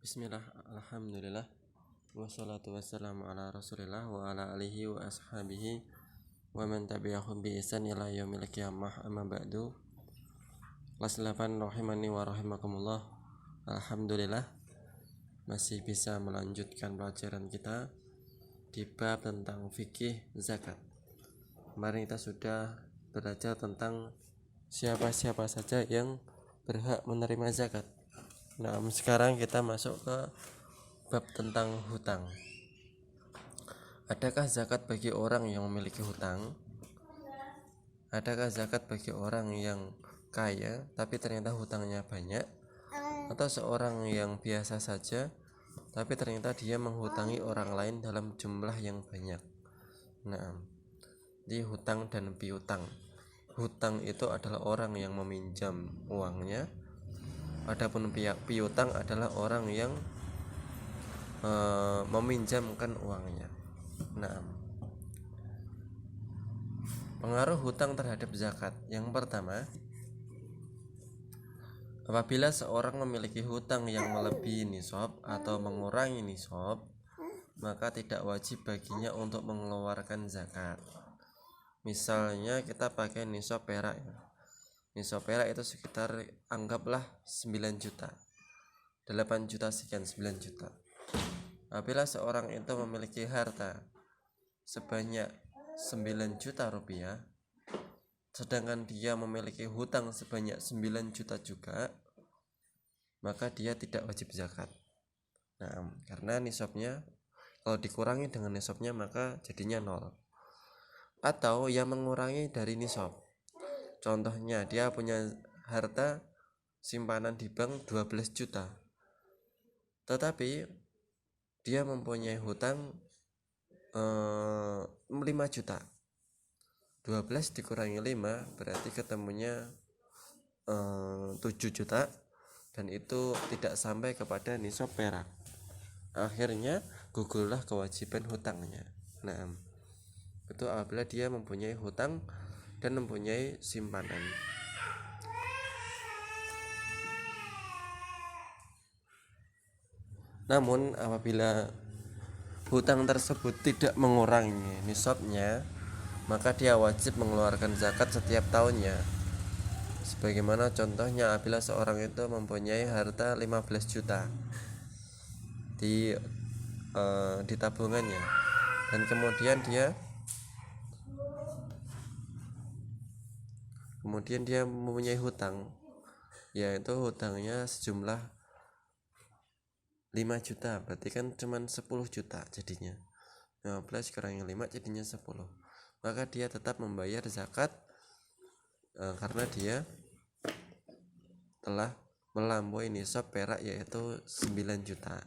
Bismillah, alhamdulillah, wassalatu wassalamu ala rasulillah wa ala alihi wa ashabihi wa man tabi'ahum bi ihsan ila yaumil qiyamah, amma ba'du. Kelas 8 rahimani wa rahimakumullah. Alhamdulillah masih bisa melanjutkan pelajaran kita di bab tentang fikih zakat. Kemarin kita sudah belajar tentang siapa-siapa saja yang berhak menerima zakat. Nah, sekarang kita masuk ke bab tentang hutang. Adakah zakat bagi orang yang memiliki hutang? Adakah zakat bagi orang yang kaya tapi ternyata hutangnya banyak? Atau seorang yang biasa saja tapi ternyata dia menghutangi orang lain dalam jumlah yang banyak? Nah, di hutang dan piutang. Hutang itu adalah orang yang meminjam uangnya. Adapun piutang adalah orang yang meminjamkan uangnya. Nah, pengaruh hutang terhadap zakat. Yang pertama, apabila seorang memiliki hutang yang melebihi nisab atau mengurangi nisab, maka tidak wajib baginya untuk mengeluarkan zakat. Misalnya kita pakai nisab perak ya. Nisab perak itu sekitar anggaplah 9 juta, 8 juta sekian, 9 juta. Apabila seorang itu memiliki harta sebanyak 9 juta rupiah, sedangkan dia memiliki hutang sebanyak 9 juta juga, maka dia tidak wajib zakat. Nah, karena nisabnya kalau dikurangi dengan nisabnya maka jadinya 0. Atau yang mengurangi dari nisab. Contohnya dia punya harta simpanan di bank 12 juta. Tetapi dia mempunyai hutang 5 juta. 12 dikurangi 5 berarti ketemunya 7 juta, dan itu tidak sampai kepada nisab perak. Akhirnya gugurlah kewajiban hutangnya. Nah, itu apabila dia mempunyai hutang dan mempunyai simpanan. Namun apabila hutang tersebut tidak mengurangi nisabnya, maka dia wajib mengeluarkan zakat setiap tahunnya. Sebagaimana contohnya apabila seorang itu mempunyai harta 15 juta di tabungannya, dan kemudian dia mempunyai hutang, yaitu hutangnya sejumlah 5 juta, berarti kan cuma 10 juta jadinya. 15 kurangi 5 jadinya 10. Maka dia tetap membayar zakat karena dia telah melampaui nisab perak yaitu 9 juta.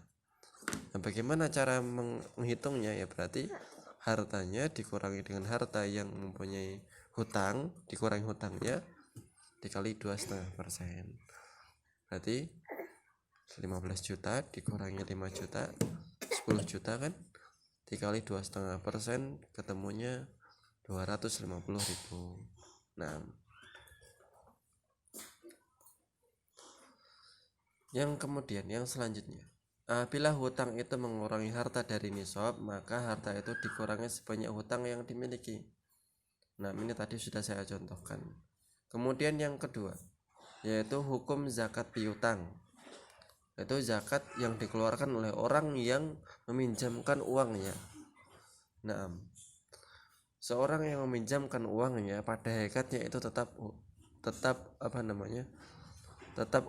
Nah, bagaimana cara menghitungnya? Ya berarti hartanya dikurangi dengan harta yang mempunyai hutang, dikurangi hutangnya dikali 2,5%. Berarti 15 juta dikurangi 5 juta, 10 juta kan, dikali 2,5% ketemunya 250.000. Nah, yang selanjutnya, apabila hutang itu mengurangi harta dari nisab, maka harta itu dikurangi sebanyak hutang yang dimiliki. Nah, ini tadi sudah saya contohkan. Kemudian yang kedua, yaitu hukum zakat piutang. Itu zakat yang dikeluarkan oleh orang yang meminjamkan uangnya. Nah, seorang yang meminjamkan uangnya pada hakikatnya itu tetap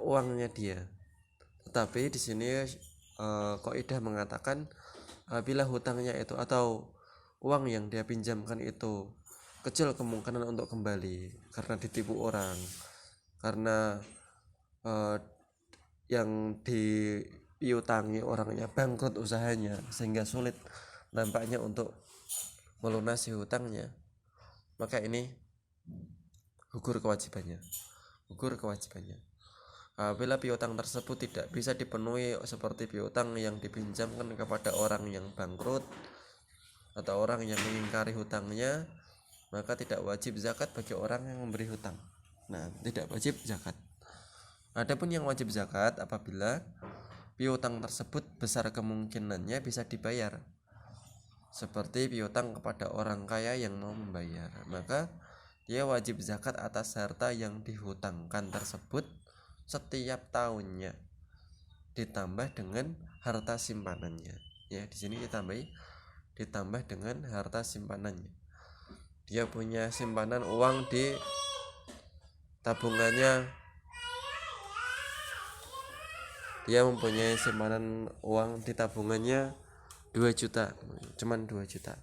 uangnya dia. Tetapi di sini kaidah mengatakan bila hutangnya itu atau uang yang dia pinjamkan itu kecil kemungkinan untuk kembali karena ditipu orang, karena yang dipiutangi orangnya bangkrut usahanya sehingga sulit nampaknya untuk melunasi hutangnya, maka ini gugur kewajibannya. Apabila piutang tersebut tidak bisa dipenuhi seperti piutang yang dipinjamkan kepada orang yang bangkrut atau orang yang mengingkari hutangnya, maka tidak wajib zakat bagi orang yang memberi hutang. Nah, tidak wajib zakat. Adapun yang wajib zakat apabila piutang tersebut besar kemungkinannya bisa dibayar, seperti piutang kepada orang kaya yang mau membayar, maka dia wajib zakat atas harta yang dihutangkan tersebut setiap tahunnya, ditambah dengan harta simpanannya. Ya, di sini ditambah dengan harta simpanannya. Dia punya simpanan uang di tabungannya, dia mempunyai simpanan uang di tabungannya 2 juta, cuman 2 juta.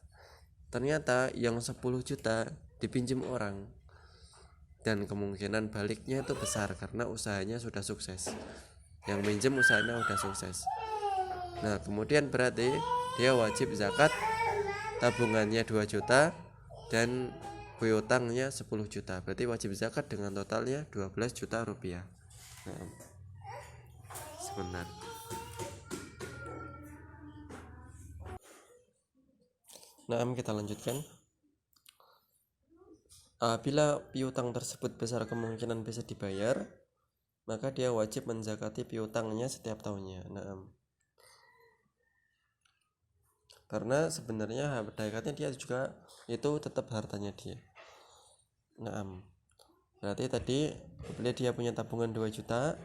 Ternyata yang 10 juta dipinjam orang, dan kemungkinan baliknya itu besar karena usahanya sudah sukses. Yang minjem usahanya sudah sukses. Nah, kemudian berarti dia wajib zakat tabungannya 2 juta dan piutangnya 10 juta. Berarti wajib zakat dengan totalnya 12 juta rupiah. Nah, sebentar. Nah, kita lanjutkan. Apabila piutang tersebut besar kemungkinan bisa dibayar, maka dia wajib menzakati piutangnya setiap tahunnya. Nah, karena sebenarnya hakikatnya dia juga itu tetap hartanya dia. Nah, berarti tadi bila dia punya tabungan 2 juta,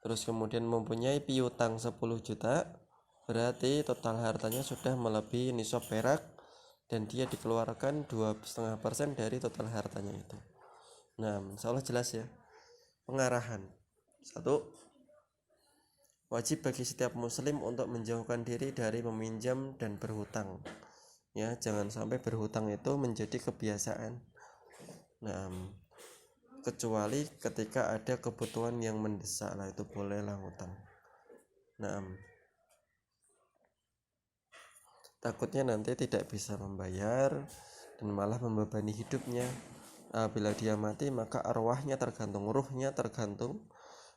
terus kemudian mempunyai piutang 10 juta, berarti total hartanya sudah melebihi nisab perak, dan dia dikeluarkan 2,5% dari total hartanya itu. Nah, insyaallah jelas ya pengarahan. 1. Wajib bagi setiap muslim untuk menjauhkan diri dari meminjam dan berhutang. Ya, jangan sampai berhutang itu menjadi kebiasaan. Nah, kecuali ketika ada kebutuhan yang mendesak lah, itu bolehlah hutang. Nah, takutnya nanti tidak bisa membayar dan malah membebani hidupnya. Bila dia mati maka arwahnya tergantung, ruhnya tergantung,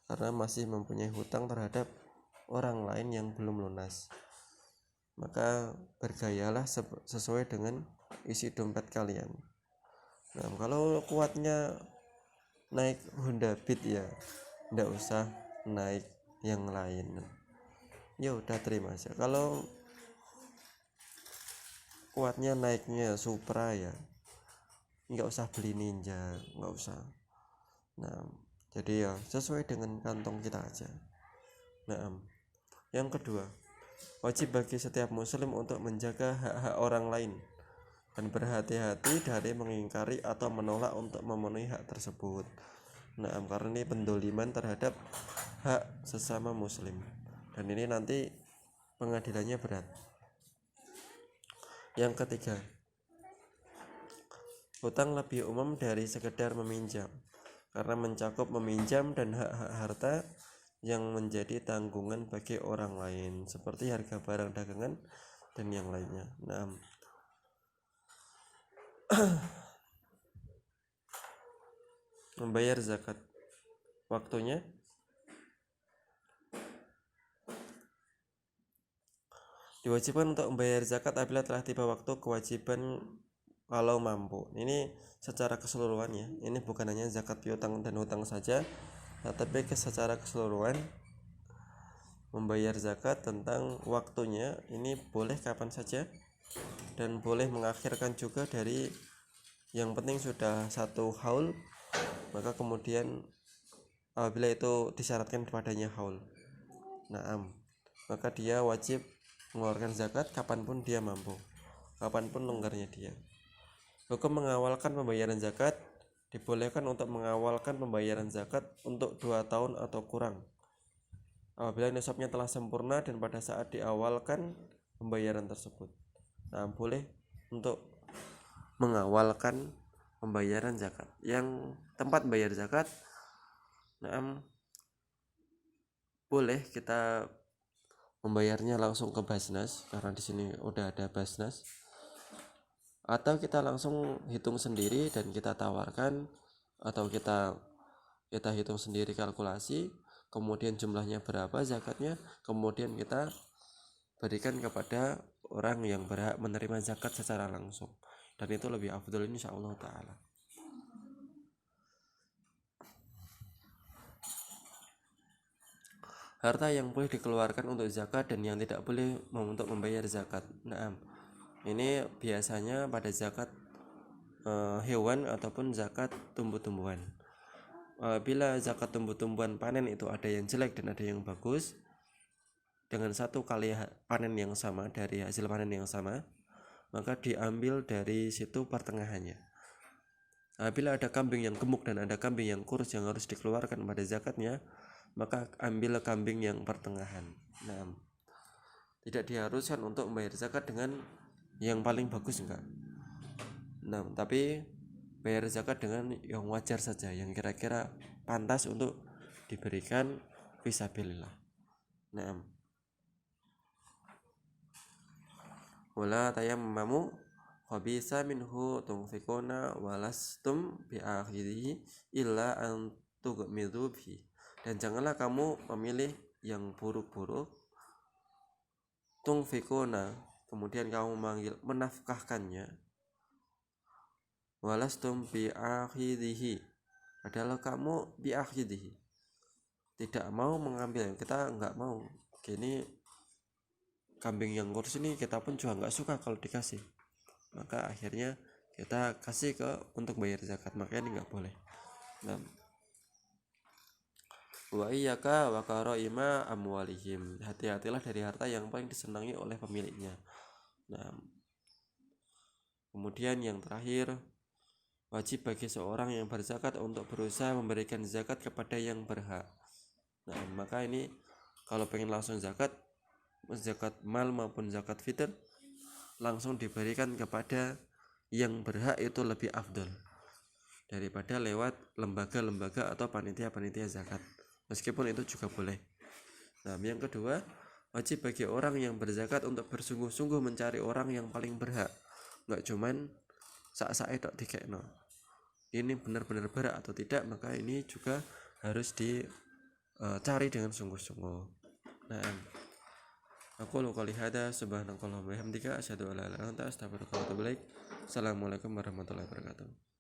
karena masih mempunyai hutang terhadap orang lain yang belum lunas. Maka bergayalah sesuai dengan isi dompet kalian. Nah, kalau kuatnya naik Honda Beat ya tidak usah naik yang lain, ya udah terima aja. Kalau kuatnya naiknya Supra ya nggak usah beli Ninja, nggak usah. Nah, jadi ya sesuai dengan kantong kita aja. Nah, yang kedua, wajib bagi setiap muslim untuk menjaga hak-hak orang lain dan berhati-hati dari mengingkari atau menolak untuk memenuhi hak tersebut. Nah, karena ini pendoliman terhadap hak sesama muslim, dan ini nanti pengadilannya berat. Yang ketiga, hutang lebih umum dari sekedar meminjam, karena mencakup meminjam dan hak-hak harta yang menjadi tanggungan bagi orang lain, seperti harga barang dagangan dan yang lainnya. Nah, membayar zakat, waktunya diwajibkan untuk membayar zakat apabila telah tiba waktu kewajiban kalau mampu. Ini secara keseluruhan ya, ini bukan hanya zakat piutang dan hutang saja, tetapi secara keseluruhan membayar zakat tentang waktunya ini boleh kapan saja dan boleh mengakhirkan juga dari, yang penting sudah 1 haul, maka kemudian apabila itu disyaratkan kepadanya haul, maka dia wajib mengeluarkan zakat kapanpun dia mampu, kapanpun longgarnya dia. Hukum mengawalkan pembayaran zakat, dibolehkan untuk mengawalkan pembayaran zakat untuk 2 tahun atau kurang apabila nisabnya telah sempurna dan pada saat diawalkan pembayaran tersebut. Nah, boleh untuk mengawalkan pembayaran zakat. Yang tempat bayar zakat, boleh kita membayarnya langsung ke Basnas, karena di sini udah ada Basnas, atau kita langsung hitung sendiri dan kita tawarkan, atau kita hitung sendiri kalkulasi, kemudian jumlahnya berapa zakatnya, kemudian kita berikan kepada orang yang berhak menerima zakat secara langsung, dan itu lebih afdal insyaallah ta'ala. harta yang boleh dikeluarkan untuk zakat dan yang tidak boleh untuk membayar zakat. Nah, ini biasanya pada zakat hewan ataupun zakat tumbuh-tumbuhan. Bila zakat tumbuh-tumbuhan panen itu ada yang jelek dan ada yang bagus, dengan satu kali panen yang sama, dari hasil panen yang sama, maka diambil dari situ pertengahannya. Bila ada kambing yang gemuk dan ada kambing yang kurus yang harus dikeluarkan pada zakatnya, maka ambil kambing yang pertengahan. Nah, tidak diharuskan untuk membayar zakat dengan yang paling bagus, enggak. Nah, tapi bayar zakat dengan yang wajar saja, yang kira-kira pantas untuk diberikan fisabilillah. Nah, wala tayammamu khabisa minhu tunfikuna walastum biakhirihi illa an tughmidu bihi. Dan janganlah kamu memilih yang buruk-buruk, tunfikuna, kemudian kamu menafkahkannya, walastum biakhirihi, adalah kamu biakhirihi, tidak mau mengambil. Kita enggak mau gini, kambing yang kurus ini kita pun juga enggak suka kalau dikasih, maka akhirnya kita kasih untuk bayar zakat, makanya ini enggak boleh. Nah, wa iyyaka wa karaima amwalihim, hati-hatilah dari harta yang paling disenangi oleh pemiliknya. Nah, kemudian yang terakhir, wajib bagi seorang yang berzakat untuk berusaha memberikan zakat kepada yang berhak. Nah, maka ini kalau pengen langsung zakat mal maupun zakat fitr, langsung diberikan kepada yang berhak itu lebih afdal daripada lewat lembaga-lembaga atau panitia-panitia zakat, meskipun itu juga boleh. Nah, yang kedua, wajib bagi orang yang berzakat untuk bersungguh-sungguh mencari orang yang paling berhak, nggak cuman sak-sak tok dikekno. Ini benar-benar berhak atau tidak, maka ini juga harus dicari dengan sungguh-sungguh. Nah, aku lu qouli hada subhanakallahumma wa bihamdika asyhadu an la ilaha illa anta astaghfiruka wa atubu ilaik. Assalamualaikum warahmatullahi wabarakatuh.